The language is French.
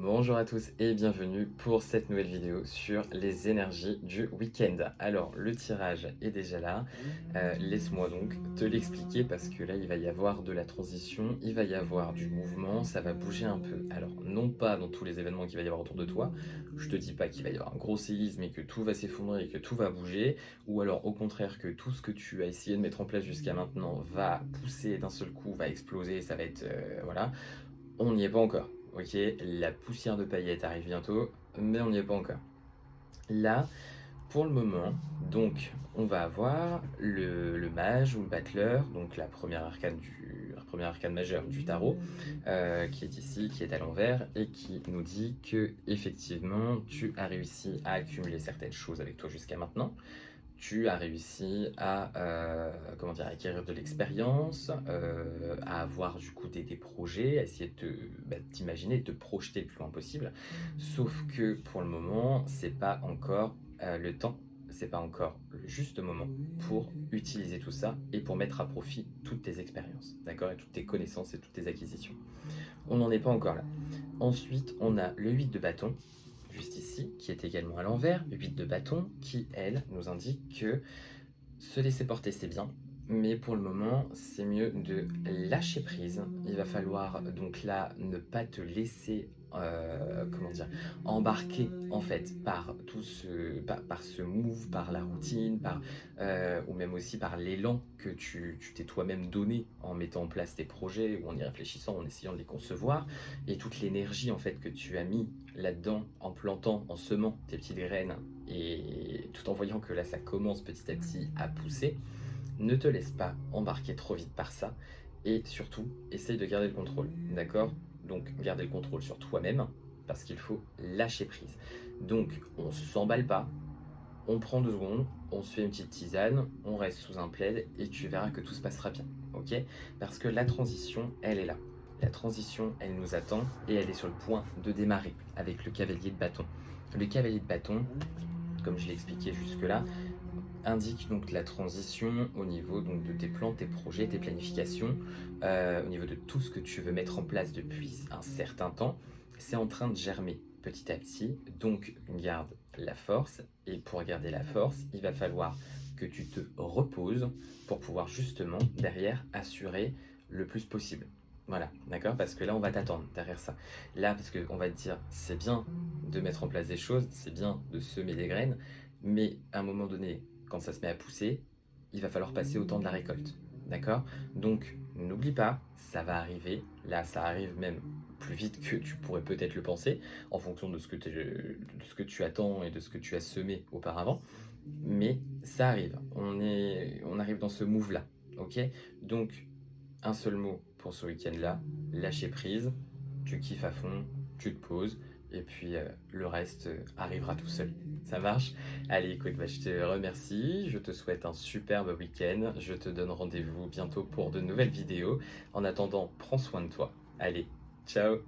Bonjour à tous et bienvenue pour cette nouvelle vidéo sur les énergies du week-end. Alors, le tirage est déjà là. Laisse-moi donc te l'expliquer parce que là, il va y avoir de la transition, il va y avoir du mouvement, ça va bouger un peu. Alors, non pas dans tous les événements qu'il va y avoir autour de toi, je te dis pas qu'il va y avoir un gros séisme et que tout va s'effondrer et que tout va bouger, ou alors au contraire que tout ce que tu as essayé de mettre en place jusqu'à maintenant va pousser d'un seul coup, va exploser, ça va être... voilà. On n'y est pas encore, ok? La poussière de paillettes arrive bientôt, mais on n'y est pas encore. Là, pour le moment, donc, on va avoir le mage ou le battleur, donc la première arcane majeure du tarot, qui est ici, qui est à l'envers, et qui nous dit que effectivement, tu as réussi à accumuler certaines choses avec toi jusqu'à maintenant, tu as réussi à, comment dire, acquérir de l'expérience, à avoir du coup des projets, à essayer t'imaginer, de te projeter le plus loin possible. Sauf que pour le moment, c'est pas encore le temps, c'est pas encore le juste moment pour utiliser tout ça et pour mettre à profit toutes tes expériences, d'accord, et toutes tes connaissances et toutes tes acquisitions. On n'en est pas encore là. Ensuite, on a le 8 de bâton, juste ici, qui est également à l'envers, 8 de bâton, qui, elle, nous indique que se laisser porter, c'est bien, mais pour le moment, c'est mieux de lâcher prise. Il va falloir donc là ne pas te laisser, comment dire, embarquer en fait par ce move, par la routine, ou même aussi par l'élan que tu t'es toi-même donné en mettant en place tes projets ou en y réfléchissant, en essayant de les concevoir, et toute l'énergie en fait que tu as mis là-dedans en plantant, en semant tes petites graines et tout en voyant que là ça commence petit à petit à pousser, ne te laisse pas embarquer trop vite par ça et surtout essaye de garder le contrôle, d'accord? Donc garder le contrôle sur toi-même parce qu'il faut lâcher prise. Donc on s'emballe pas, on prend 2 secondes, on se fait une petite tisane, on reste sous un plaid et tu verras que tout se passera bien, ok? Parce que la transition, elle est là. La transition, elle nous attend et elle est sur le point de démarrer avec le cavalier de bâton. Le cavalier de bâton, comme je l'ai expliqué jusque-là, indique donc la transition au niveau donc, de tes plans, tes projets, tes planifications, au niveau de tout ce que tu veux mettre en place depuis un certain temps. C'est en train de germer petit à petit, donc garde la force. Et pour garder la force, il va falloir que tu te reposes pour pouvoir justement derrière assurer le plus possible. Voilà, d'accord? Parce que là, on va t'attendre derrière ça. Là, parce qu'on va te dire, c'est bien de mettre en place des choses, c'est bien de semer des graines, mais à un moment donné, quand ça se met à pousser, il va falloir passer au temps de la récolte. D'accord? Donc, n'oublie pas, ça va arriver. Là, ça arrive même plus vite que tu pourrais peut-être le penser, en fonction de ce que tu attends et de ce que tu as semé auparavant. Mais ça arrive. On arrive dans ce move-là. Ok? Donc, un seul mot pour ce week-end-là, lâcher prise, tu kiffes à fond, tu te poses, et puis le reste arrivera tout seul. Ça marche? Allez, écoute, bah, je te remercie, je te souhaite un superbe week-end, je te donne rendez-vous bientôt pour de nouvelles vidéos. En attendant, prends soin de toi. Allez, ciao!